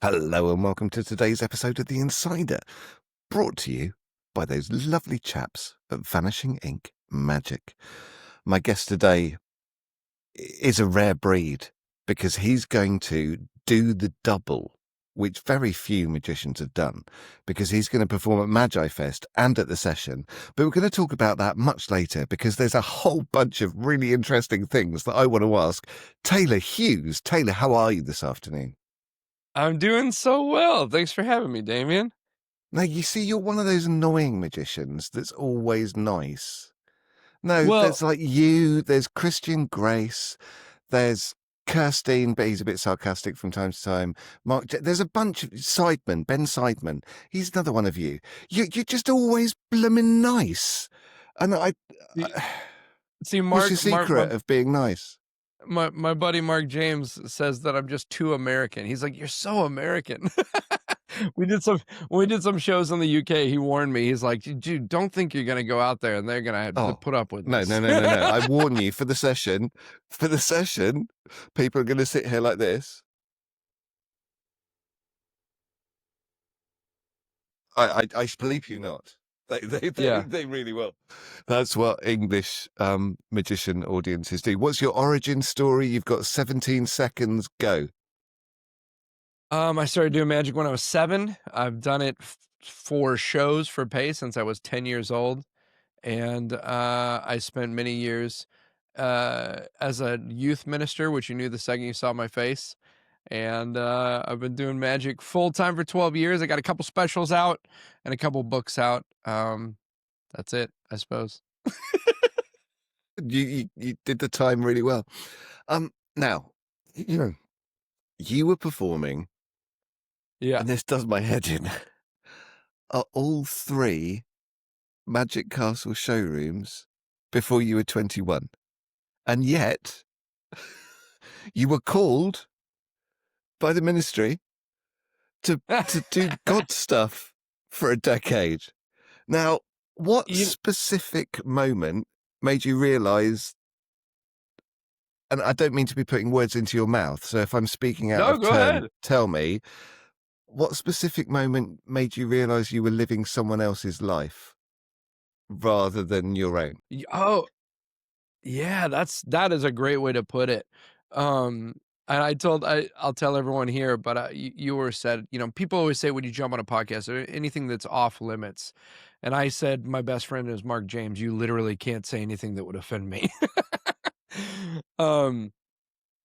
Hello and welcome to today's episode of The Insider, brought to you by those lovely chaps at Vanishing Magic. My guest today is a rare breed because he's going to do the double, which very few magicians have done, because he's going to perform at Magifest and at the Session. But we're going to talk about that much later because there's a whole bunch of really interesting things that I want to ask Taylor Hughes. Taylor, how are you this afternoon? I'm doing so well. Thanks for having me, Damien. Now, you see, you're one of those annoying magicians that's always nice. No, Well, there's like you, there's Christian Grace, there's Kirstein, but he's a bit sarcastic from time to time. There's a bunch of Seidman, Ben Seidman. He's another one of you. You're just always blooming nice. And see, I see, what's your Mark, Mark, my secret of being nice? my buddy Mark James says that I'm just too American. He's like, "You're so American." we did some when we did some shows in the UK. He warned me. He's like, "Dude, don't think you're gonna go out there and they're gonna have to Oh, put up with no, no, this." no, no, no. I warn you for the session, people are going to sit here like this. I believe you not. Yeah. They really will. That's what English magician audiences do. What's your origin story? You've got 17 seconds. Go. I started doing magic when I was 7. I've done it for shows for pay since I was 10 years old. And I spent many years as a youth minister, which you knew the second you saw my face. And I've been doing magic full time for 12 years. I got a couple specials out and a couple books out. That's it, I suppose. You did the time really well. Now, you were performing, Yeah. and this does my head in. Are all 3 Magic Castle showrooms before you were 21? And yet, you were called by the ministry to do God stuff for a decade. Now, what You, specific moment made you realize, and I don't mean to be putting words into your mouth, so if I'm speaking out no, of go turn, ahead. tell me, what specific moment made you realize you were living someone else's life rather than your own? Oh, yeah, that is a great way to put it. Um, and I'll tell everyone here, but you were said, people always say when you jump on a podcast or anything that's off limits. And I said, my best friend is Mark James. You literally can't say anything that would offend me. um,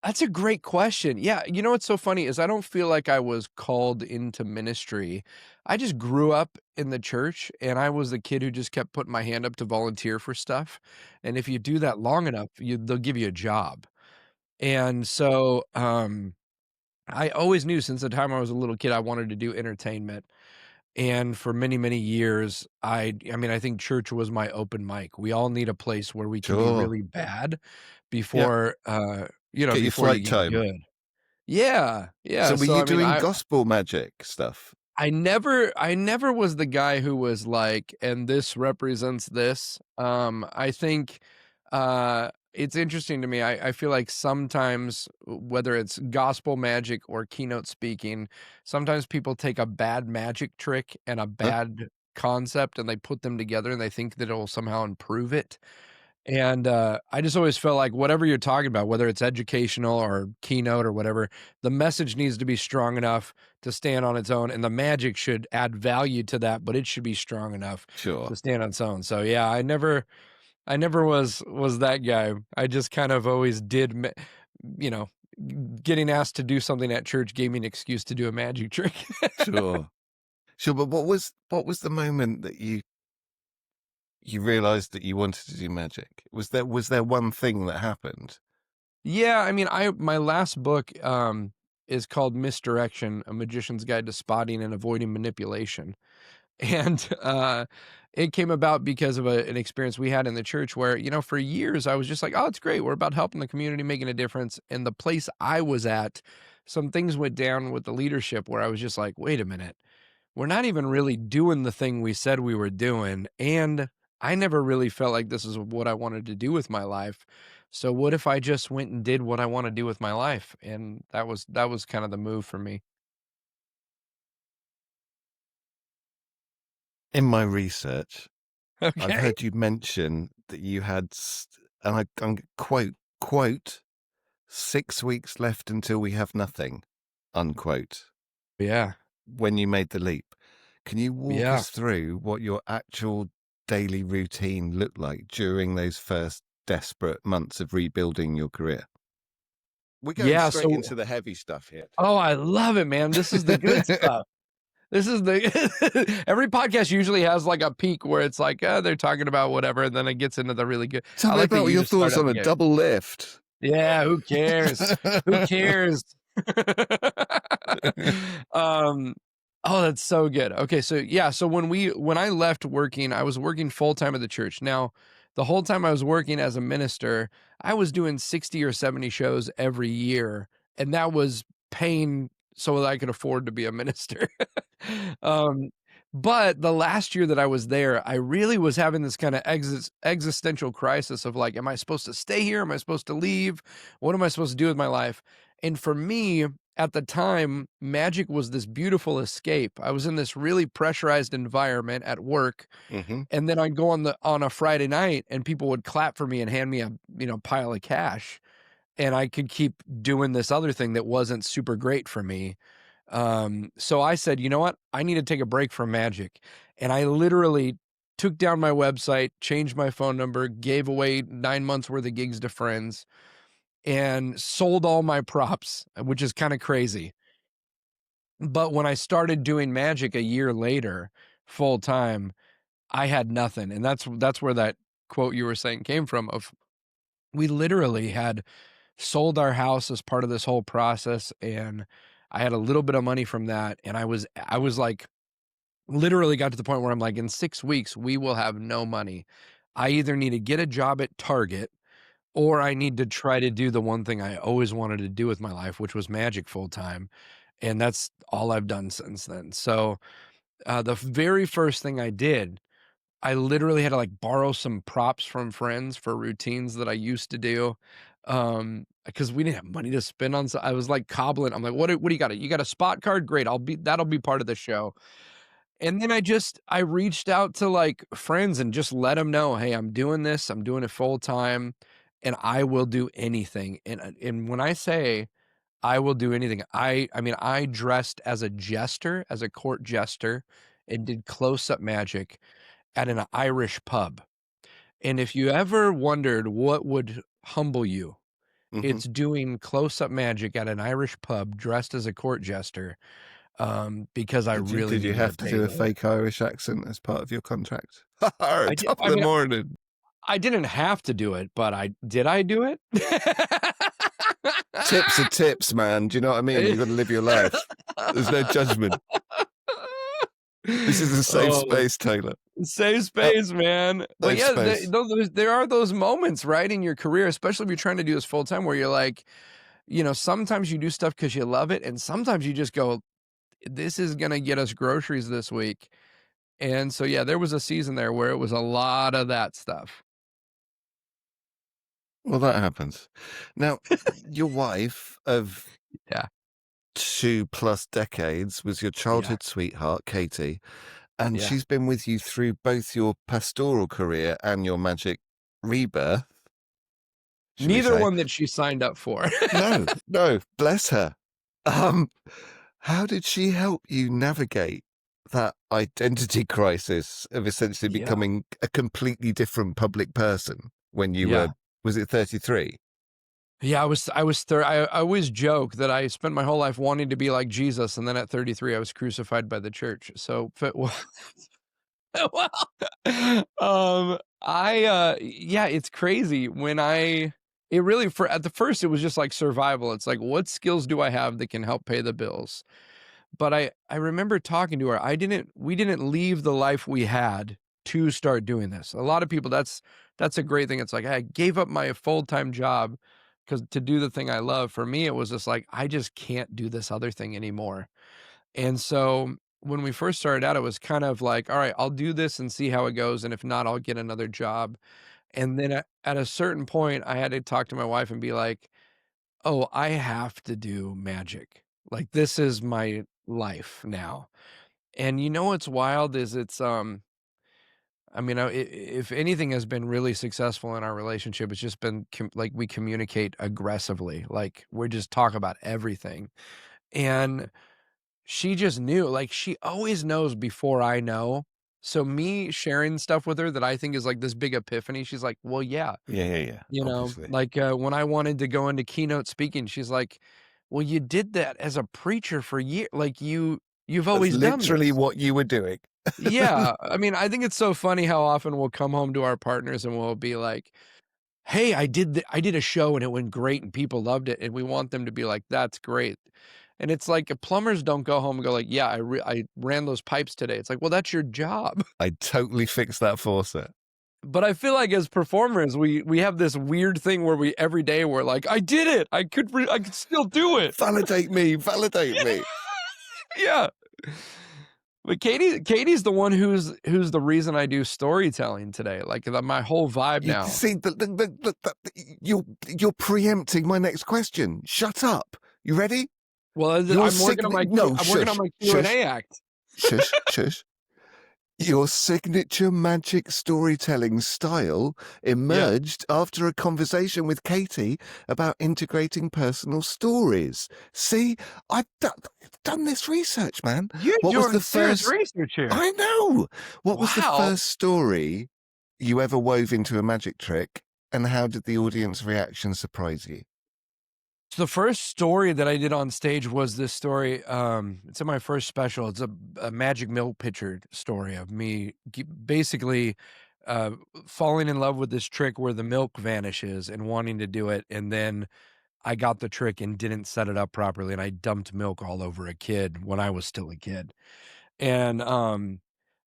that's a great question. Yeah, you know what's so funny is I don't feel like I was called into ministry. I just grew up in the church and I was the kid who just kept putting my hand up to volunteer for stuff. And if you do that long enough, they'll give you a job. And so I always knew since the time I was a little kid I wanted to do entertainment. And for many, many years, I think church was my open mic. We all need a place where we can be Sure. really bad Yeah. before Get your before you flight get time. good. Yeah, yeah, So were so, you I mean, doing gospel magic stuff? I never was the guy who was like, "And this represents this." I think, it's interesting to me, I feel like sometimes, whether it's gospel magic or keynote speaking, sometimes people take a bad magic trick and a Huh? bad concept, and they put them together, and they think that it'll somehow improve it. And, I just always felt like whatever you're talking about, whether it's educational or keynote or whatever, the message needs to be strong enough to stand on its own, and the magic should add value to that, but it should be strong enough Sure. to stand on its own. So, yeah, I never was that guy. I just kind of always did you know, getting asked to do something at church gave me an excuse to do a magic trick. Sure. Sure, but what was the moment that you realized that you wanted to do magic? Was there one thing that happened? Yeah, I mean, my last book, is called Misdirection: A Magician's Guide to Spotting and Avoiding Manipulation. And, it came about because of an experience we had in the church where, for years I was just like, "Oh, it's great. We're about helping the community, making a difference." And the place I was at, some things went down with the leadership where I was just like, "Wait a minute. We're not even really doing the thing we said we were doing, and I never really felt like this is what I wanted to do with my life. So what if I just went and did what I wanna do with my life?" And that was kind of the move for me. In my research, I've Okay. heard you mention that you had, and I'm quote, 6 weeks left until we have nothing, unquote, Yeah. when you made the leap. Can you walk Yeah. us through what your actual daily routine looked like during those first desperate months of rebuilding your career? We're going Yeah, straight so into the heavy stuff here, oh, Taylor. I love it, man. This is the good stuff. This is the every podcast usually has, like, a peak where it's like, they're talking about whatever, and then it gets into the really good. Tell I me like that about you your just start thoughts at on the a gate. double lift. Yeah, who cares? Who cares? Um, oh, that's so good. Okay, so yeah, so when I left working, I was working full time at the church. Now, the whole time I was working as a minister, I was doing 60 or 70 shows every year, and that was paying so that I could afford to be a minister. Um, but the last year that I was there, I really was having this kind of existential crisis of like, am I supposed to stay here? Am I supposed to leave? What am I supposed to do with my life? And for me, at the time, magic was this beautiful escape. I was in this really pressurized environment at work, Hmm. and then I'd go on a Friday night and people would clap for me and hand me a, pile of cash, and I could keep doing this other thing that wasn't super great for me. So I said, "You know what? I need to take a break from magic." And I literally took down my website, changed my phone number, gave away 9 months worth of gigs to friends, and sold all my props, which is kinda crazy. But when I started doing magic a year later, full time, I had nothing, and that's where that quote you were saying came from of we literally had sold our house as part of this whole process, and I had a little bit of money from that, and I was like literally got to the point where I'm like, "In 6 weeks, we will have no money. I either need to get a job at Target or I need to try to do the one thing I always wanted to do with my life, which was magic full time, and that's all I've done since then." So, the very first thing I did, I literally had to, like, borrow some props from friends for routines that I used to do, because we didn't have money to spend on I was, like, cobbling. I'm like, what do you got? You got a spot card? Great, that'll be part of the show." And then I reached out to, like, friends and just let them know, "Hey, I'm doing this, I'm doing it full time, and I will do anything." And when I say I will do anything, I mean, I dressed as a jester, as a court jester, and did close-up magic at an Irish pub. And if you ever wondered what would humble you, Hmm. it's doing close-up magic at an Irish pub dressed as a court jester, because I really Did you needed to have to pay do a the fake Irish accent as part of your contract? I did Top of I the mean, morning. I didn't have to do it, but I do it? Tips are tips, man. Do you know what I mean? You got to live your life. There's no judgment. This is a safe Oh, space, Taylor. safe Oh, space, man. But safe yeah, space. there are those moments, right, in your career, especially if you're trying to do this full time where you're like, sometimes you do stuff because you love it, and sometimes you just go, "This is gonna get us groceries this week." And so, yeah, there was a season there where it was a lot of that stuff. Well, that happens. Now, your wife of Yeah, 2+ decades was your yeah, childhood sweetheart, Katie, and yeah. she's been with you through both your pastoral career and your magic rebirth, should we Neither say? one that she signed up for. No, no, bless her. Um, how did she help you navigate that identity crisis of essentially Yeah. becoming a completely different public person when you were, Yeah. was it 33? Yeah, I always joke that I spent my whole life wanting to be like Jesus, and then at 33, I was crucified by the church. So, fit well, well, yeah, it's crazy when it really for at the first, it was just like survival. It's like, what skills do I have that can help pay the bills? But I remember talking to her. We didn't leave the life we had to start doing this. A lot of people, that's a great thing. It's like, I gave up my full-time job because to do the thing I love. For me, it was just like, I just can't do this other thing anymore. And so when we first started out, it was kind of like, all right, I'll do this and see how it goes. And if not, I'll get another job. And then at a certain point, I had to talk to my wife and be like, oh, I have to do magic. Like, this is my life now. And you know what's wild is I mean, if anything has been really successful in our relationship, it's just been like we communicate aggressively. Like we just talk about everything. And she just knew, like she always knows before I know. So me sharing stuff with her that I think is like this big epiphany, she's like, "Well, yeah." Yeah, yeah, yeah. You know, Obviously. like when I wanted to go into keynote speaking, she's like, "Well, you did that as a preacher for years. Like you've That's always done literally this." what you were doing. Yeah, I mean, I think it's so funny how often we'll come home to our partners and we'll be like, "Hey, I did a show and it went great and people loved it," and we want them to be like, "That's great." And it's like, plumbers don't go home and go like, "Yeah, I ran those pipes today." It's like, "Well, that's your job." I totally fixed that faucet. But I feel like as performers, we have this weird thing where we every day we're like, "I did it. I could still do it." Validate me, validate Yeah. me. Yeah. But Katie's the one who's the reason I do storytelling today, like, my whole vibe You now. see, you're preempting my next question. Shut up. You ready? Well, Your signature. No, I'm working on shush, my shush, Q&A act. shush, shush. Your signature magic storytelling style Yeah. emerged after a conversation with Katie about integrating personal stories. See, done this research, man. You're What was doing the serious first? research here. I know. What was the Wow. first story you ever wove into a magic trick, and how did the audience reaction surprise you? So the first story that I did on stage was this story, it's in my first special. It's a magic milk pitcher story of me basically uh, falling in love with this trick where the milk vanishes and wanting to do it. And then I got the trick and didn't set it up properly. And I dumped milk all over a kid when I was still a kid. And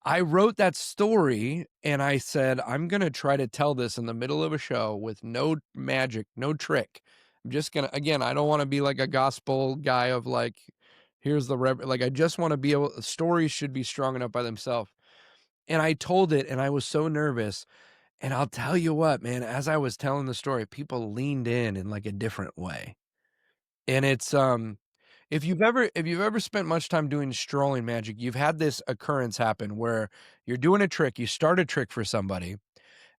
I wrote that story and I said, I'm going to try to tell this in the middle of a show with no magic, no trick. I'm just going to, again, I don't want to be like a gospel guy of like, here's the, like, I just want to be able, stories should be strong enough by themselves. And I told it and I was so nervous. And I'll tell you what, man, as I was telling the story, people leaned in like a different way. And it's, if you've ever spent much time doing strolling magic, you've had this occurrence happen where you're doing a trick, you start a trick for somebody,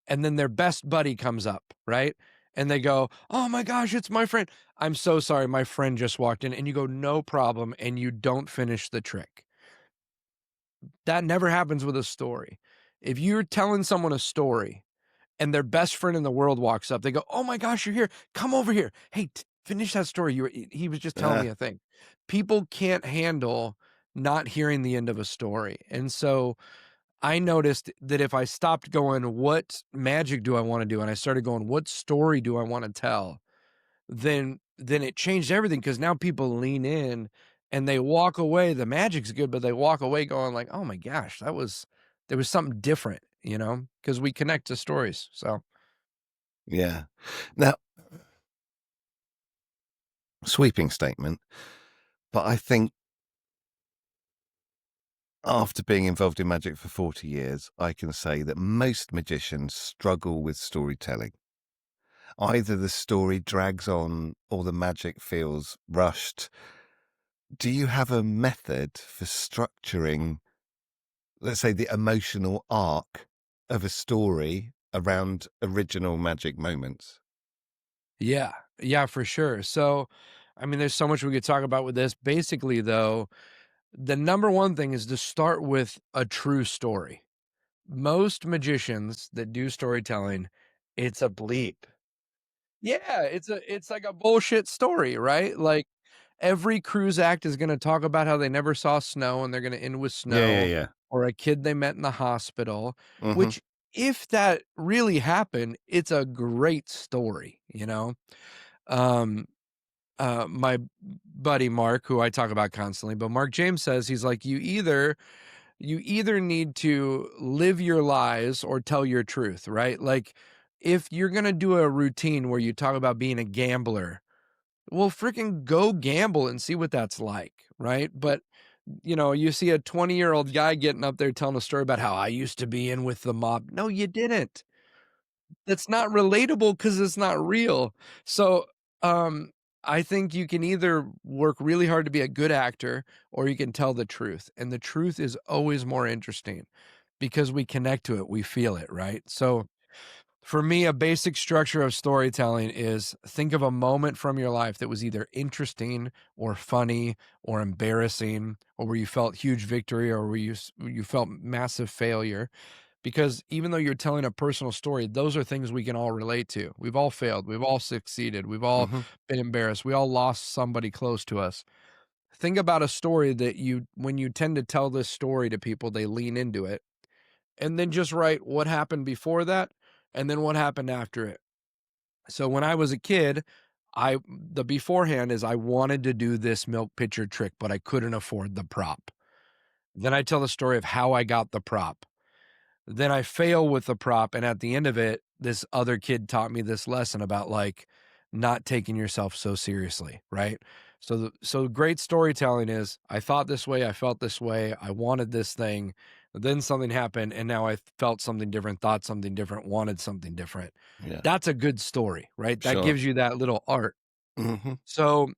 and then their best buddy comes up, right? And they go, "Oh my gosh, it's my friend. I'm so sorry, my friend just walked in." And you go, "No problem," and you don't finish the trick. That never happens with a story. If you're telling someone a story and their best friend in the world walks up, they go, "Oh my gosh, you're here. Come over here. Hey, finish that story. He was just telling Uh, me a thing." People can't handle not hearing the end of a story. And so I noticed that if I stopped going, "What magic do I want to do?" and I started going, "What story do I want to tell?" then it changed everything because now people lean in and they walk away. The magic's good, but they walk away going like, "Oh my gosh, there was something different," because we connect to stories. So yeah. Now, sweeping statement, but I think after being involved in magic for 40 years, I can say that most magicians struggle with storytelling. Either the story drags on or the magic feels rushed. Do you have a method for structuring, let's say, the emotional arc of a story around original magic moments? yeah, yeah, for sure. So, I mean, there's so much we could talk about with this. Basically, though, the number one thing is to start with a true story. Most magicians that do storytelling, it's a bleep. Yeah, it's like a bullshit story, right? Like every cruise act is gonna talk about how they never saw snow and they're gonna end with Yeah, yeah, snow yeah. or a kid they met in the hospital, Hmm. which if that really happened, it's a great story, you know? Um, my buddy Mark, who I talk about constantly, but Mark James says he's like, you either need to live your lies or tell your truth, right? Like if you're going to do a routine where you talk about being a gambler, well, freaking go gamble and see what that's like, right? But you see a 20-year-old guy getting up there telling a story about how I used to be in with the mob. No, you didn't. That's not relatable because it's not real. So, um, I think you can either work really hard to be a good actor or you can tell the truth. And the truth is always more interesting because we connect to it, we feel it, right? So for me, a basic structure of storytelling is think of a moment from your life that was either interesting or funny or embarrassing or where you felt huge victory or where you felt massive failure. Because even though you're telling a personal story, those are things we can all relate to. We've all failed, we've all succeeded, we've all Hmm. been embarrassed, we all lost somebody close to us. Think about a story that when you tend to tell this story to people, they lean into it, and then just write what happened before that and then what happened after it. So when I was a kid, the beforehand is I wanted to do this milk pitcher trick, but I couldn't afford the prop. Then I tell the story of how I got the prop. Then I fail with the prop, and at the end of it, this other kid taught me this lesson about, like, not taking yourself so seriously, right? So great storytelling is, I thought this way, I felt this way, I wanted this thing, then something happened, and now I felt something different, thought something different, wanted something different. Yeah, That's a good story, right? That sure. gives you that little art. Hmm. So,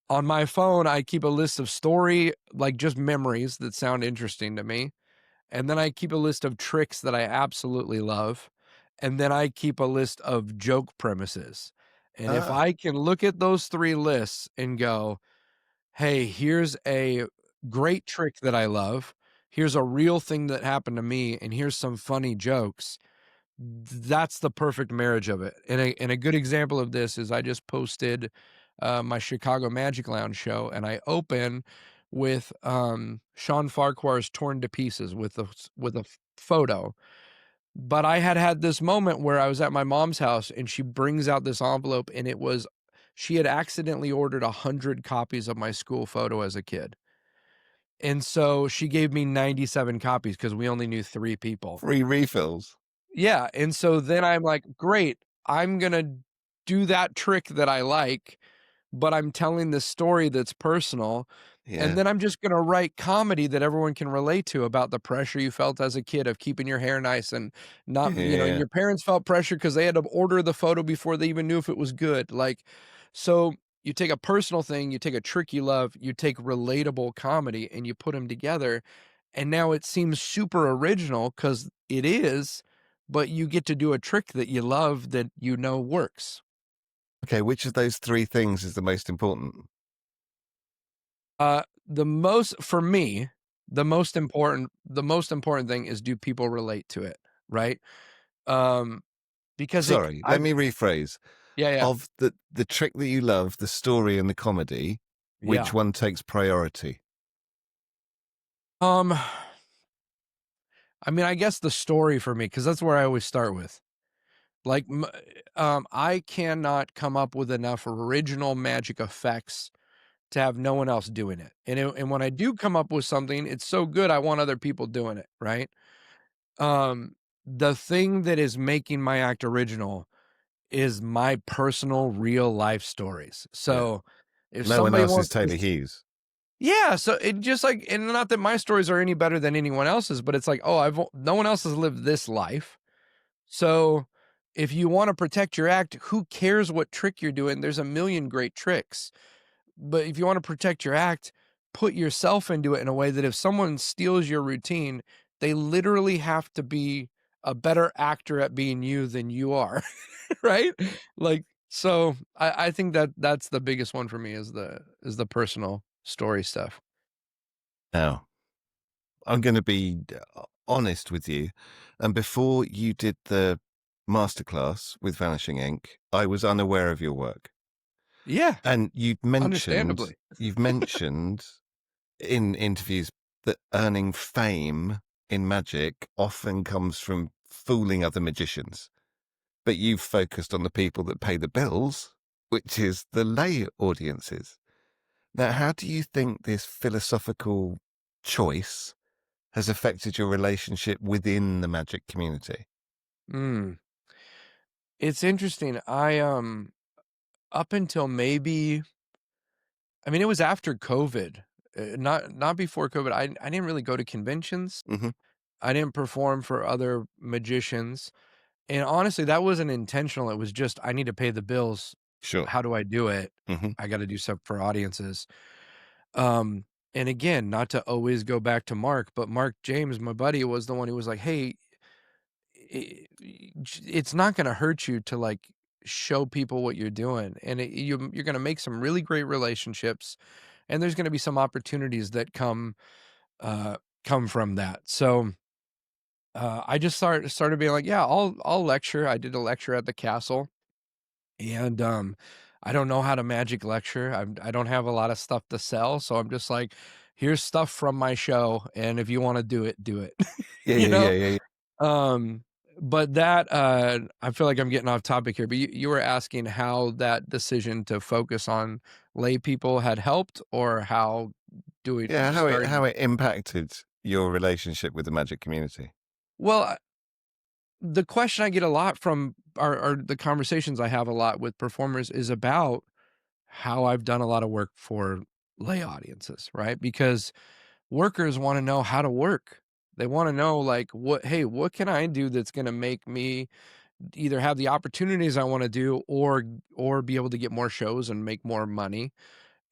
on my phone, I keep a list of story like, just memories that sound interesting to me. And then I keep a list of tricks that I absolutely love. And then I keep a list of joke premises. And if Ah, I can look at those 3 lists and go, "Hey, here's a great trick that I love. Here's a real thing that happened to me, and here's some funny jokes." That's the perfect marriage of it. And a good example of this is I just posted, my Chicago Magic Lounge show, and I open with, Sean Farquhar's "Torn to Pieces" with a photo. But I had this moment where I was at my mom's house, and she brings out this envelope, and she had accidentally ordered 100 copies of my school photo as a kid. And so she gave me 97 copies because we only knew 3 people. free refills. Yeah, and so then I'm like, "Great, I'm gonna do that trick that I like, but I'm telling this story that's personal, and Yeah, then I'm just gonna write comedy that everyone can relate to about the pressure you felt as a kid of keeping your hair nice and not and yeah. your parents felt pressure because they had to order the photo before they even knew if it was good." Like, so you take a personal thing, you take a trick you love, you take relatable comedy, and you put them together, and now it seems super original because it is, but you get to do a trick that you love that you know works. Okay, which of those three things is the most important? The most for me, the most important thing is do people relate to it, right? Um, because it Sorry, let I've me rephrase. yeah, yeah. Of the trick that you love, the story and the comedy, which Yeah. one takes priority? Um, I mean, I guess the story for me, because that's where I always start with. Like, I cannot come up with enough original magic effects to have no one else doing it. And when I do come up with something, it's so good, I want other people doing it, right? The thing that is making my act original is my personal real life stories. Yeah. So, if No one somebody else is wants to Taylor Hughes. yeah, so it just like and not that my stories are any better than anyone else's, but it's like, "Oh, no one else has lived this life." So, if you wanna protect your act, who cares what trick you're doing? There's a million great tricks. But if you wanna protect your act, put yourself into it in a way that if someone steals your routine, they literally have to be a better actor at being you than you are, right? Like, so I think that that's the biggest one for me is the personal story stuff. Now, I'm going to be honest with you. And before you did the masterclass with Vanishing Ink, I was unaware of your work. Yeah, And understandably. you've mentioned in interviews that earning fame in magic often comes from fooling other magicians. But you've focused on the people that pay the bills, which is the lay audiences. Now, how do you think this philosophical choice has affected your relationship within the magic community? Mm. It's interesting. Up until maybe I mean, it was after COVID, not before COVID. I didn't really go to conventions. Hmm. I didn't perform for other magicians, and honestly, that wasn't intentional, it was just I need to pay the bills, Sure. How do I do it? Mhm. I gotta do stuff for audiences. Um, and again, not to always go back to Mark, but Mark James, my buddy, was the one who was like, "Hey, it's not gonna hurt you to, like, show people what you're doing, and you're gonna make some really great relationships, and there's gonna be some opportunities that uh, come from that." So, I just started being like, "Yeah, I'll lecture." I did a lecture at the castle, and, I don't know how to magic lecture. I don't have a lot of stuff to sell, so I'm just like, "Here's stuff from my show, and if you wanna do it, do it." Yeah, You yeah, yeah, know? yeah, yeah. Um, but that, I feel like I'm getting off topic here, but you were asking how that decision to focus on lay people had helped or how doing Yeah, how starting. it impacted your relationship with the magic community. Well, the question I get a lot from or the conversations I have a lot with performers is about how I've done a lot of work for lay audiences, right? Because workers wanna know how to work. They wanna know, like, "Hey, what can I do that's gonna make me either have the opportunities I wanna do or be able to get more shows and make more money?"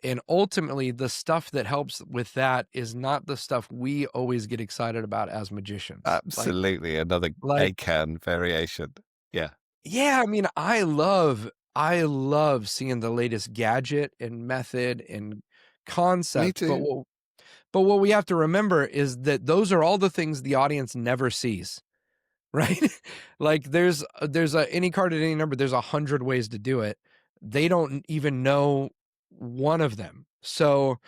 And ultimately, the stuff that helps with that is not the stuff we always get excited about as magicians. Absolutely, another Like egg can variation. Yeah. yeah, I mean, I love seeing the latest gadget and method and Me concept, too. but what we have to remember is that those are all the things the audience never sees. Right? Like, there's a any card at any number, there's 100 ways to do it. They don't even know one of them. So,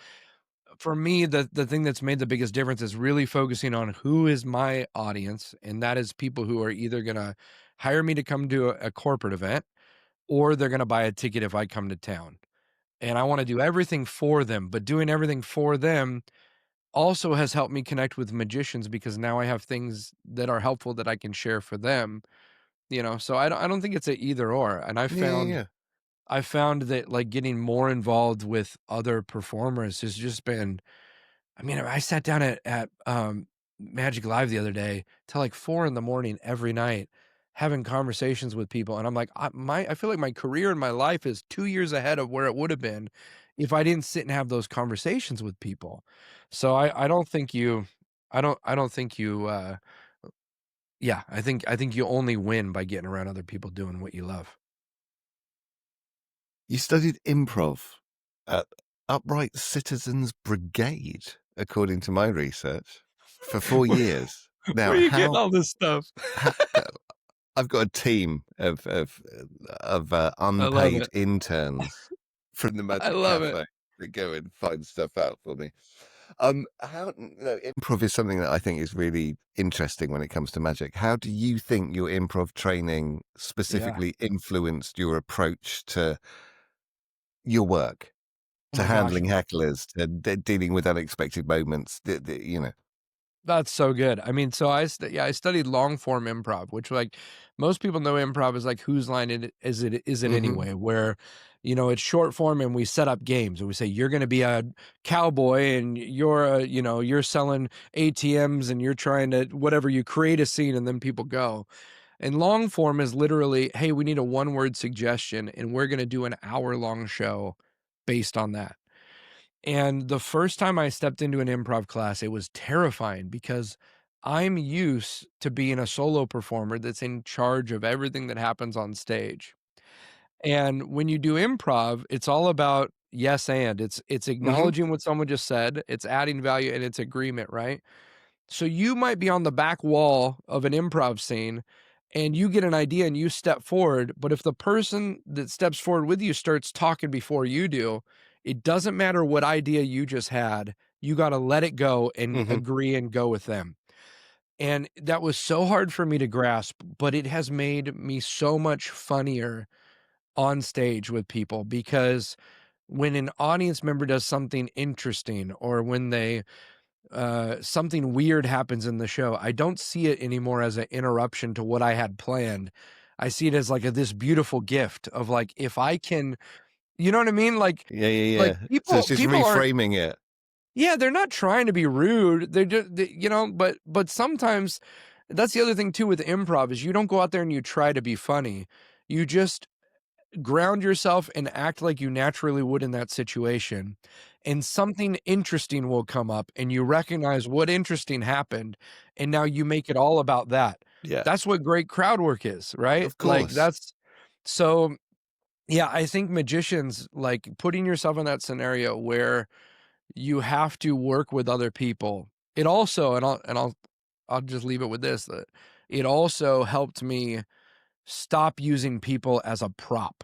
for me, the thing that's made the biggest difference is really focusing on who is my audience, and that is people who are either gonna hire me to come to a corporate event, or they're gonna buy a ticket if I come to town. And I wanna do everything for them, but doing everything for them also has helped me connect with magicians because now I have things that are helpful that I can share for them. So I don't think it's a either or, and I Yeah, yeah, found yeah. I found that, like, getting more involved with other performers has just been I mean, I sat down at Magic Live the other day till, like, 4 in the morning every night having conversations with people, and I'm like, I feel like my career and my life is 2 years ahead of where it would have been if I didn't sit and have those conversations with people. So I don't think you I don't think you, yeah, I think you only win by getting around other people doing what you love. You studied improv at Upright Citizens Brigade, according to my research, for 4 Where years. where Now, are you getting all this stuff? ho I've got a team of I love unpaid it. interns from the I Magic love it. Cafe that go and find stuff out for me. How no, improv is something that I think is really interesting when it comes to magic. How do you think your improv training Yeah. specifically influenced your approach to your work, Oh to my gosh. handling hecklers, to dealing with unexpected moments? That's so good. I mean, so I studied long form improv, which like most people know improv is like whose line is it Hmm. anyway? Where it's short form and we set up games and we say you're going to be a cowboy and you're selling ATMs and you're trying to whatever you create a scene and then people go. And long form is literally, hey, we need a one word suggestion and we're going to do an hour-long show based on that. And the first time I stepped into an improv class, it was terrifying because I'm used to being a solo performer that's in charge of everything that happens on stage. And when you do improv, it's all about yes and it's Hmm. acknowledging what someone just said, it's adding value and it's agreement, right? So you might be on the back wall of an improv scene and you get an idea and you step forward, but if the person that steps forward with you starts talking before you do, it doesn't matter what idea you just had. You got to let it go and Hmm. agree and go with them. And that was so hard for me to grasp, but it has made me so much funnier on stage with people because when an audience member does something interesting or when they something weird happens in the show, I don't see it anymore as an interruption to what I had planned. I see it as like this beautiful gift of like if I can, you know what I mean? Yeah, yeah, Like yeah. So it's people just people aren't reframing it. yeah, they're not trying to be rude. They're just but sometimes that's the other thing too with improv is you don't go out there and you try to be funny. You just ground yourself and act like you naturally would in that situation, and something interesting will come up, and you recognize what interesting happened, and now you make it all about that. Yeah, That's what great crowd work is, right? of Like, course. that's so yeah, I think magicians, like, putting yourself in that scenario where you have to work with other people. It also I'll just leave it with this, that it also helped me stop using people as a prop.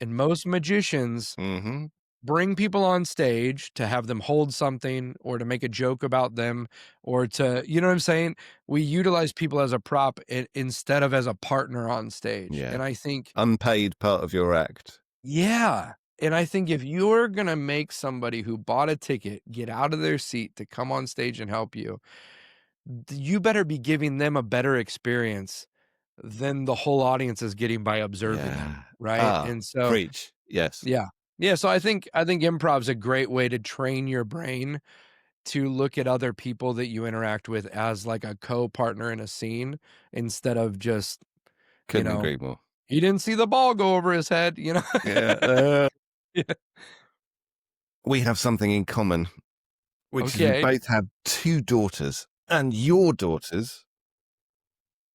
And most magicians Hmm. bring people on stage to have them hold something or to make a joke about them or to, you know what I'm saying? We utilize people as a prop instead of as a partner on stage. Yeah. And I think, Unpaid part of your act. yeah. And I think if you're going to make somebody who bought a ticket get out of their seat to come on stage and help you, you better be giving them a better experience than the whole audience is getting by observing Yeah. them. Right. Ah, And so, preach. Yes. yeah. Yeah, so I think improv's a great way to train your brain to look at other people that you interact with as like a co-partner in a scene instead of just, you Couldn't know, agree more. "He didn't see the ball go over his head," you know? Yeah. Yeah. We have something in common, which is we Okay. both have two daughters, and your daughters,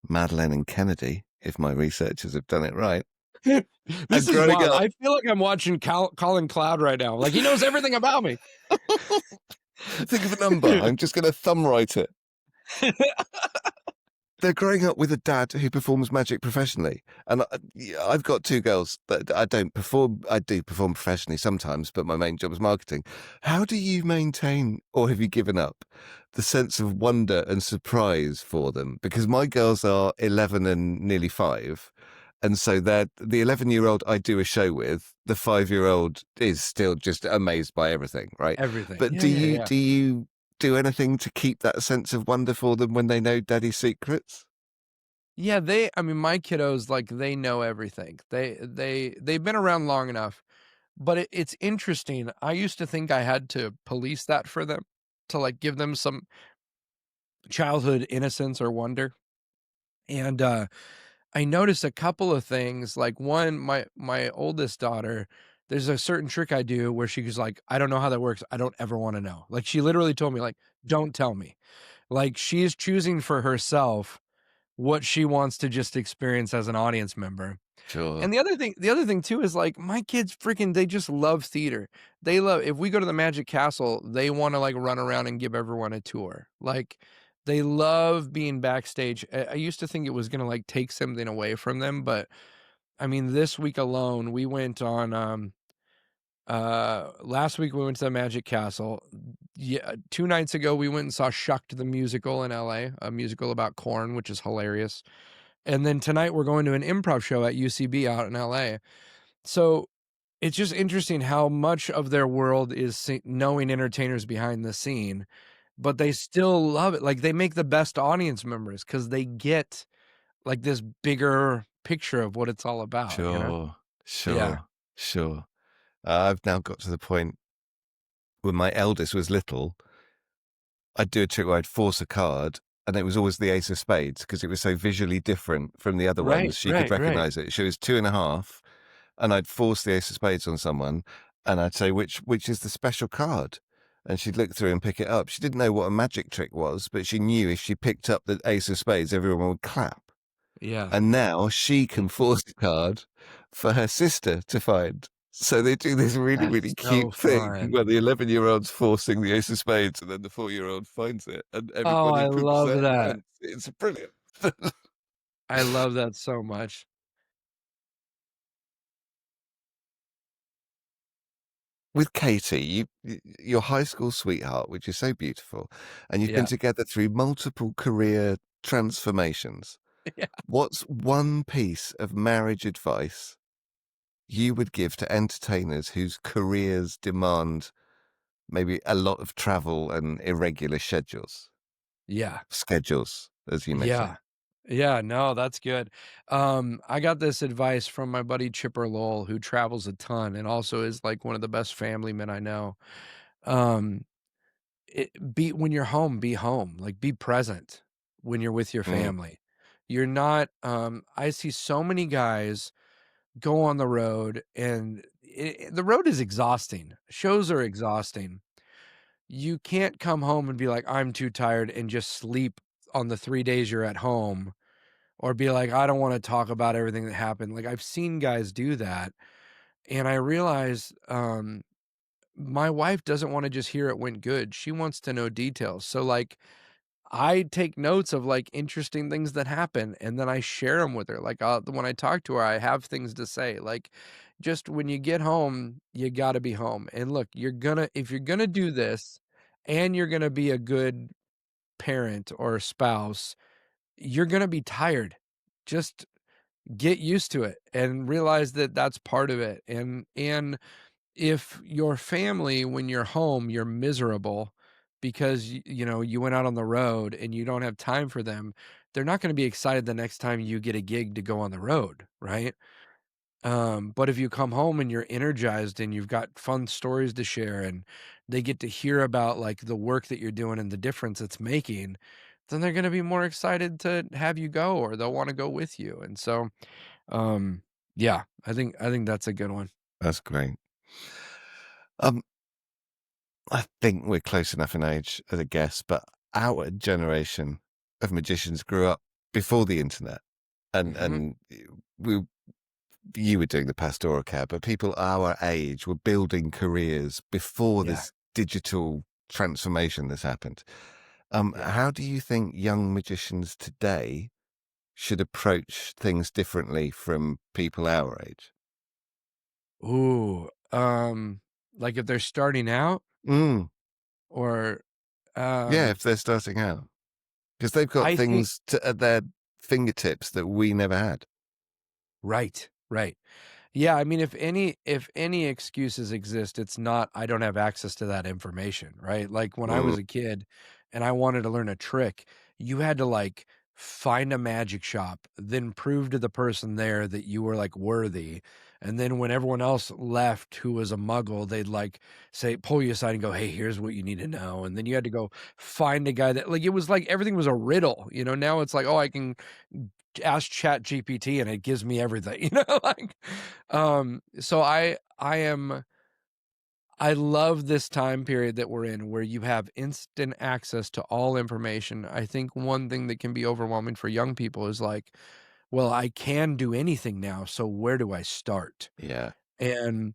Madeleine and Kennedy, if my researchers have done it right, are This is growing wild. up. I feel like I'm watching Colin Cloud right now. Like, he knows everything about me. Think of a number. I'm just going to thumb write it. They're growing up with a dad who performs magic professionally. And yeah, I've got two girls that I don't perform. I do perform professionally sometimes, but my main job is marketing. How do you maintain, or have you given up, the sense of wonder and surprise for them? Because my girls are 11 and nearly 5. And so they're the 11-year-old I do a show with, the 5-year-old is still just amazed by everything, right? Everything. But Yeah, do yeah, you yeah. do you do anything to keep that sense of wonder for them when they know daddy's secrets? Yeah, I mean, my kiddos, like, they know everything. They've been around long enough. But it's interesting. I used to think I had to police that for them to, like, give them some childhood innocence or wonder, and, I noticed a couple of things, like, one, my oldest daughter, there's a certain trick I do where she's like, "I don't know how that works. I don't ever wanna know." Like, she literally told me, like, "Don't tell me." Like, she's choosing for herself what she wants to just experience as an audience member. Sure. And the other thing too is, like, my kids freaking they just love theater. They love if we go to the Magic Castle, they wanna, like, run around and give everyone a tour. Like, they love being backstage. I used to think it was gonna, like, take something away from them, but, I mean, this week alone, we went on, last week we went to the Magic Castle. Yeah, 2 nights ago, we went and saw Shucked the Musical in LA, a musical about corn, which is hilarious. And then tonight, we're going to an improv show at UCB out in LA. So, it's just interesting how much of their world is knowing entertainers behind the scene, but they still love it. Like, they make the best audience members because they get, like, this bigger picture of what it's all about, you know? Sure. Yeah. Sure. Sure. I've now got to the point when my eldest was little, I'd do a trick where I'd force a card, and it was always the ace of spades because it was so visually different from the other Right, ones. She could right, right. recognize it. She was 2.5, and I'd force the ace of spades on someone, and I'd say, which is the special card? And she'd look through and pick it up. She didn't know what a magic trick was, but she knew if she picked up the ace of spades, everyone would clap. Yeah. And now she can force the card for her sister to find. So they do this really, really That's so cute thing fun. where the 11-year-old's forcing the ace of spades and then the 4-year-old finds it and Oh, everybody I puts love their that. hands. It's brilliant. I love that so much. With Katie, your high school sweetheart, which is so beautiful, and you've been Yeah. together through multiple career transformations. Yeah. What's one piece of marriage advice you would give to entertainers whose careers demand maybe a lot of travel and irregular Yeah. schedules, as you may say? Yeah. Yeah, no, that's good. I got this advice from my buddy Chipper Lowell, who travels a ton and also is like one of the best family men I know. Um, be when you're home, be home. Like be present when you're with your Mm, family. You're not I see so many guys go on the road, and the road is exhausting. Shows are exhausting. You can't come home and be like, "I'm too tired," and just sleep on the 3 days you're at home, or be like, "I don't wanna talk about everything that happened." Like, I've seen guys do that, and I realize, my wife doesn't wanna just hear it went good, she wants to know details. So, like, I take notes of, like, interesting things that happen, and then I share them with her. Like, when I talk to her, I have things to say. Like, just when you get home, you gotta be home. And look, if you're gonna do this and you're gonna be a good parent or spouse, you're gonna be tired. Just get used to it and realize that that's part of it. And if your family, when you're home, you're miserable because you went out on the road and you don't have time for them, they're not going to be excited the next time you get a gig to go on the road, right? But if you come home and you're energized and you've got fun stories to share, and they get to hear about like the work that you're doing and the difference it's making, then they're going to be more excited to have you go, or they'll want to go with you. And so, um, yeah, I think that's a good one. That's great. Um, I think we're close enough in age as a guess, but our generation of magicians grew up before the internet, and Hmm. we you were doing the pastoral care, but people our age were building careers before Yeah, this digital transformation that's happened. yeah. How do you think young magicians today should approach things differently from people our age? Ooh, like if they're starting out, Mm, or, yeah, um, if they're starting out, because they've got I think things at their fingertips that we never had. right, right. Yeah, I mean, if any excuses exist, it's not, "I don't have access to that information," right? Like, when I Mm, was a kid and I wanted to learn a trick, you had to, like, find a magic shop, then prove to the person there that you were, like, worthy, and then when everyone else left who was a muggle, they'd, like, say pull you aside and go, "Hey, here's what you need to know," and then you had to go find a guy that, like, it was like everything was a riddle, now it's like, "Oh, I can ask Chat GPT and it gives me everything," like, so I love this time period that we're in where you have instant access to all information. I think one thing that can be overwhelming for young people is like, well, I can do anything now, so where do I start? yeah, And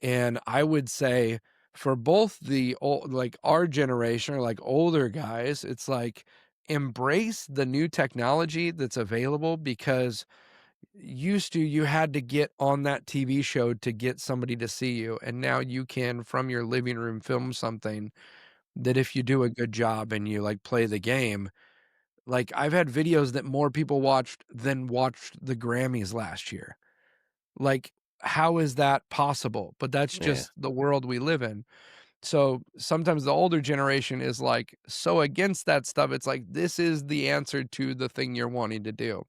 and I would say for both like our generation, or like older guys, it's like embrace the new technology that's available, because used to you had to get on that TV show to get somebody to see you, and now you can, from your living room, film something that, if you do a good job and you, like, play the game, like, I've had videos that more people watched the Grammys last year. Like, how is that possible? But that's yeah. just the world we live in. So, sometimes the older generation is, like, so against that stuff, it's like, this is the answer to the thing you're wanting to do.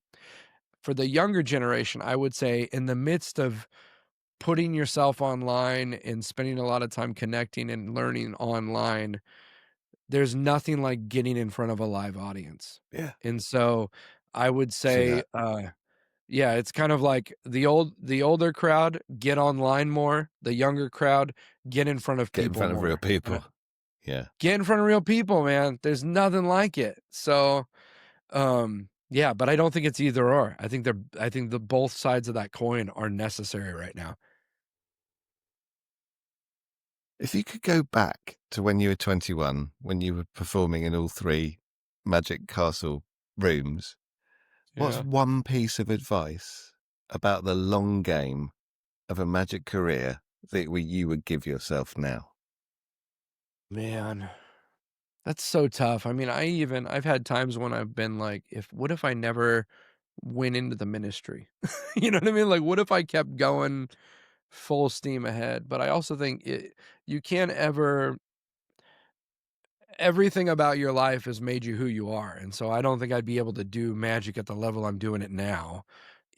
For the younger generation, I would say, in the midst of putting yourself online and spending a lot of time connecting and learning online, there's nothing like getting in front of a live audience. Yeah, And so I would see say, that. yeah, it's kind of like the older crowd, get online more, the younger crowd, get in front of Get in people front of real more. people. Yeah. Get in front of real people, man. There's nothing like it. So, yeah, but I don't think it's either or. I think the both sides of that coin are necessary right now. If you could go back to when you were 21, when you were performing in all three Magic Castle rooms, what's Yeah. one piece of advice about the long game of a magic career that you would give yourself now? Man, that's so tough. I mean, I've had times when I've been like, if what if I never went into the ministry? You know what I mean? Like, what if I kept going full steam ahead? But I also think you can't ever everything about your life has made you who you are. And so I don't think I'd be able to do magic at the level I'm doing it now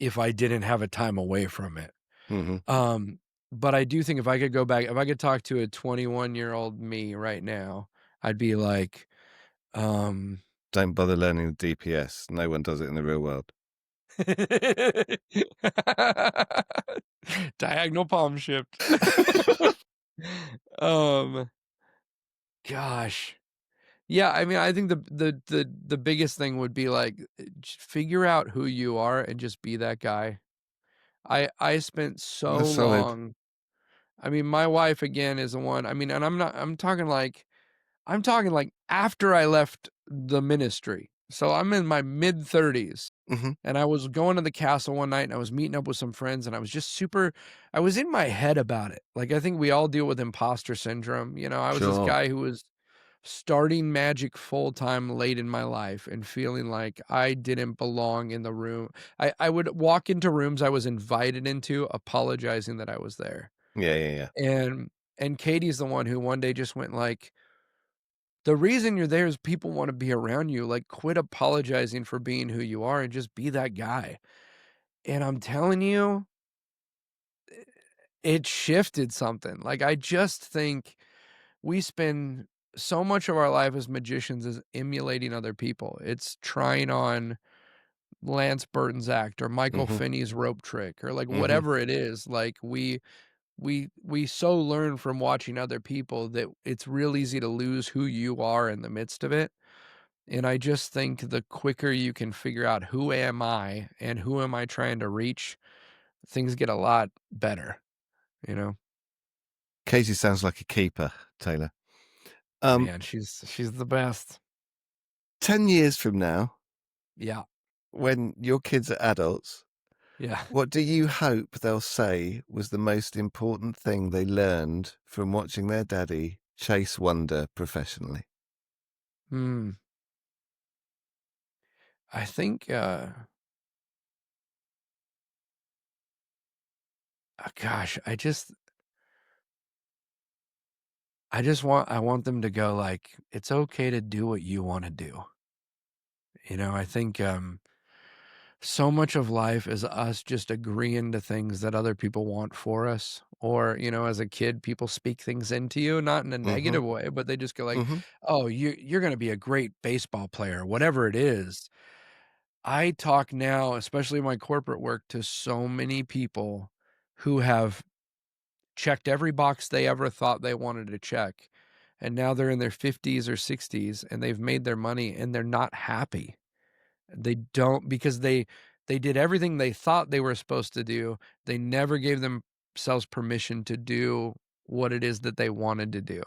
if I didn't have a time away from it. Hmm. Um, but I do think if I could go back, if I could talk to a 21-year-old me right now, I'd be like, um, Don't bother learning the DPS. No one does it in the real world. Diagonal palm shift. Um, gosh. Yeah, I mean, I think the biggest thing would be, like, just figure out who you are and just be that guy. I spent so That's solid. long. I mean, my wife, again, is the one. I mean, and I'm talking, like, after I left the ministry. So I'm in my mid-30s, Mhm. and I was going to the castle one night, and I was meeting up with some friends, and I was just super. I was in my head about it. Like, I think we all deal with imposter syndrome. I was this Sure. guy who was starting magic full-time late in my life and feeling like I didn't belong in the room. I would walk into rooms I was invited into, apologizing that I was there. Yeah, yeah, yeah. And Katie's the one who one day just went like, "The reason you're there is people wanna be around you, like, quit apologizing for being who you are and just be that guy." And I'm telling you, it shifted something. Like, I just think we spend so much of our life as magicians is emulating other people. It's trying on Lance Burton's act or Michael Mhm. Finney's rope trick or, like, Mhm. whatever it is. Like, we so learn from watching other people that it's real easy to lose who you are in the midst of it. And I just think the quicker you can figure out who am I and who am I trying to reach, things get a lot better, you know? Katie sounds like a keeper, Taylor. Um, Man, she's the best. 10 years from now, Yeah. when your kids are adults, Yeah. what do you hope they'll say was the most important thing they learned from watching their daddy chase wonder professionally? Hmm. I think, gosh, I want them to go like, "It's okay to do what you wanna do." I think, so much of life is us just agreeing to things that other people want for us. Or, as a kid, people speak things into you, not in a Mhm. negative way, but they just go like, Mhm. "Oh, you're gonna be a great baseball player," whatever it is. I talk now, especially in my corporate work, to so many people who have checked every box they ever thought they wanted to check. And now they're in their 50s or 60s and they've made their money and they're not happy. They don't, because they did everything they thought they were supposed to do. They never gave themselves permission to do what it is that they wanted to do.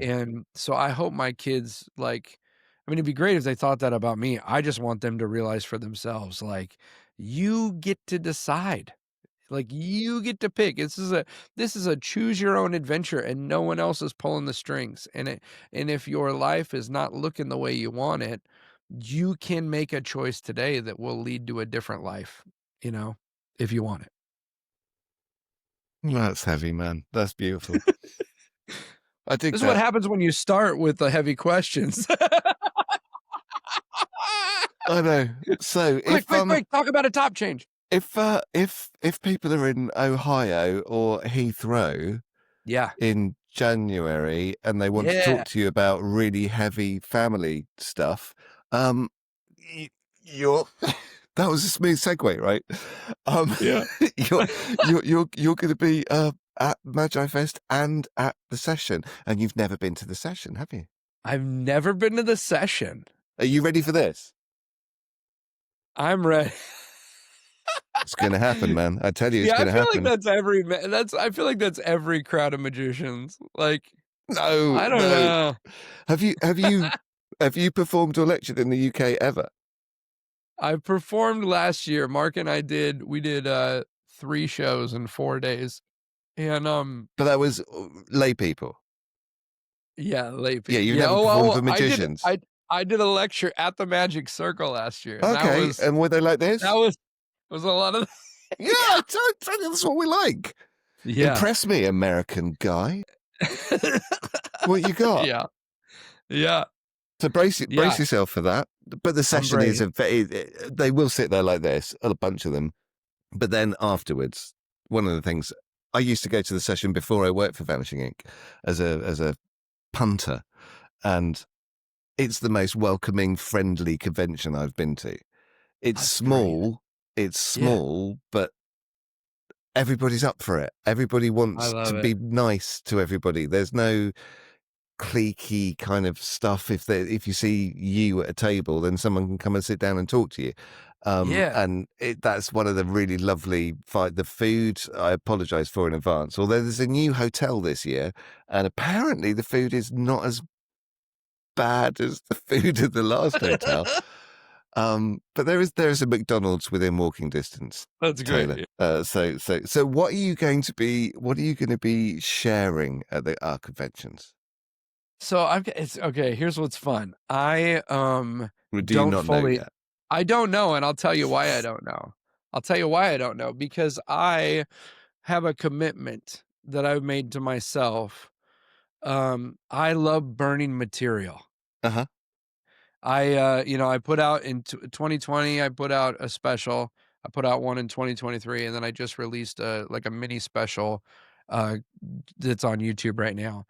And so I hope my kids, like, I mean, it'd be great if they thought that about me. I just want them to realize for themselves, like, you get to decide. Like, you get to pick. This is a choose your own adventure and no one else is pulling the strings. And if your life is not looking the way you want it, you can make a choice today that will lead to a different life, you know, if you want it. That's heavy, man. That's beautiful. I dig This is what that. happens when you start with the heavy questions. I know. So Quick, quick, quick, talk about a top change. if people are in Ohio or Heathrow Yeah. in January and they want to Yeah. talk to you about really heavy family stuff, um, you're that was a smooth segue, right? Um, Yeah. you're you're going to be at Magifest and at the session, and you've never been to the session, have you? I've never been to the session. Are you ready for this? I'm ready. It's going to happen, man. I tell you, See, it's I going to feel like happen. I feel like that's every crowd of magicians. Like, No, I don't no. know. Have you performed or lectured in the UK ever? I performed last year. Mark and I did 3 shows in 4 days. And, But that was lay people. yeah, late Yeah, people. you've Yeah, never performed oh, for magicians. I did a lecture at the Magic Circle last year, and that Okay, was and were they like that this? was was a lot of Yeah, yeah. tell you that's what we like. Yeah. Impress me, American guy. What you got? Yeah. Yeah. So Yeah. brace yourself for that. But the I'm session is brave. they will sit there like this, a bunch of them. But then afterwards, one of the things I used to go to the session before I worked for Vanishing Inc. as a punter, and it's the most welcoming, friendly convention I've been to. It's That's great. small, It's Yeah, small, but everybody's up for it. Everybody I wants to love it. be nice to everybody. There's no cliquey kind of stuff. If you see you at a table, then someone can come and sit down and talk to you. Yeah. And that's one of the really lovely the food. I apologize for in advance. Although there's a new hotel this year, and apparently the food is not as bad as the food at the last hotel. But there is a McDonald's within walking distance, That's great, Taylor. yeah. So what are you going to be sharing at our conventions? So I've got it's okay, here's what's fun. Or do you Don't not know fully yet? I don't know, and I'll tell you why I don't know. I'll tell you why I don't know, because I have a commitment that I've made to myself. I love burning material. Uh-huh. I put out in 2020, I put out a special. I put out one in 2023, and then I just released a mini special uh, that's on YouTube right now.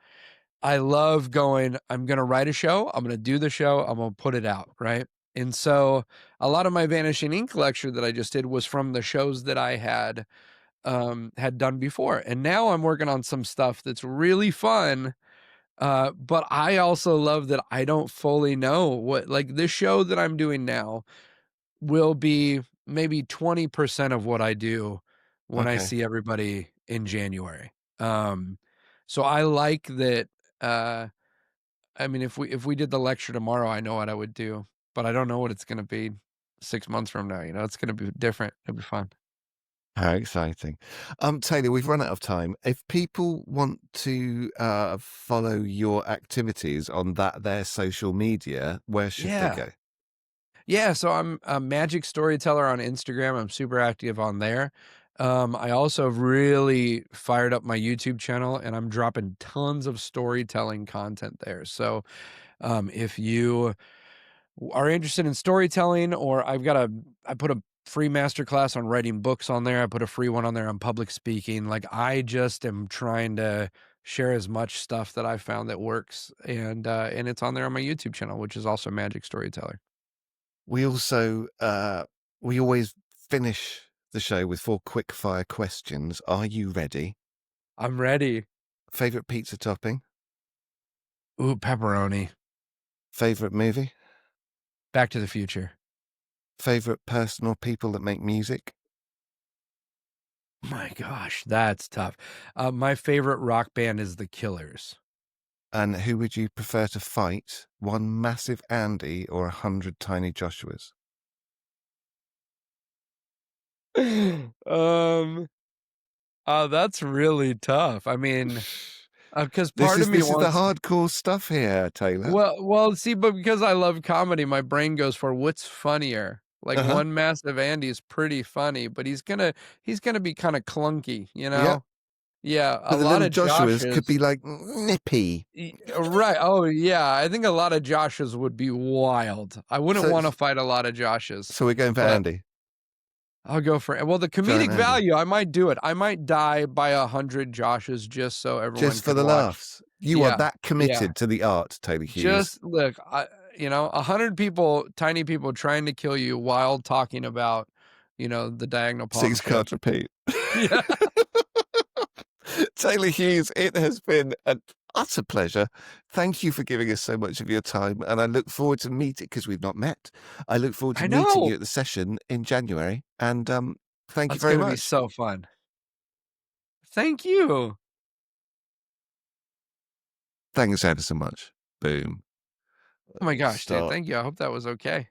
I love going, I'm gonna write a show, I'm gonna do the show, I'm gonna put it out, right? And so a lot of my Vanishing Ink lecture that I just did was from the shows that I had done before. And now I'm working on some stuff that's really fun. But I also love that I don't fully know what, like, this show that I'm doing now will be maybe 20% of what I do when I Okay. see everybody in January. Um, so I like that. Uh, I mean, if we did the lecture tomorrow, I know what I would do, but I don't know what it's gonna be 6 months from now. It's gonna be different. It'll be fun. How exciting. Taylor, we've run out of time. If people want to follow your activities on their social media, where should they Yeah. go? Yeah, so I'm a magic storyteller on Instagram. I'm super active on there. I also really fired up my YouTube channel, and I'm dropping tons of storytelling content there. So, if you are interested in storytelling, or I put a free masterclass on writing books on there. I put a free one on there on public speaking. Like, I just am trying to share as much stuff that I found that works, and it's on there on my YouTube channel, which is also Magic Storyteller. We also we always finish the show with 4 quick-fire questions. Are you ready? I'm ready. Favorite pizza topping? Ooh, pepperoni. Favorite movie? Back to the Future. Favorite person or people that make music? My gosh, that's tough. My favorite rock band is The Killers. And who would you prefer to fight? One massive Andy or 100 tiny Joshuas? Um, that's really tough. I mean, because This part of is me this is the wants hardcore stuff here, Taylor. see, but because I love comedy, my brain goes for what's funnier. Like, Uh-huh. One Massive Andy is pretty funny, but he's gonna be kind of clunky, you Yeah. know? Yeah, a But the lot little of Joshuas could Joshes. be like nippy. Right. Oh, yeah. I think a lot of Joshes would be wild. I wouldn't So wanna fight a lot of Joshes, so we're going for but Andy. I'll go for well, the Giant comedic Andy. value, I might do it. I might die by 100 Joshes just so everyone Just for can the watch. laughs. You are Yeah. that Yeah. committed to the art, Taylor Hughes. Just look, 100 people, tiny people trying to kill you while talking about, the diagonal palm 6 shift. cards repeat. Yeah. Taylor Hughes, it has been an utter pleasure. Thank you for giving us so much of your time, and I look forward to meeting because we've not met. I look forward to I meeting you know. at the session in January, and thank you That's very gonna be much. so fun. Thank you. Thanks ever so much. Boom. Oh my gosh, dude. Start. Thank you. I hope that was okay.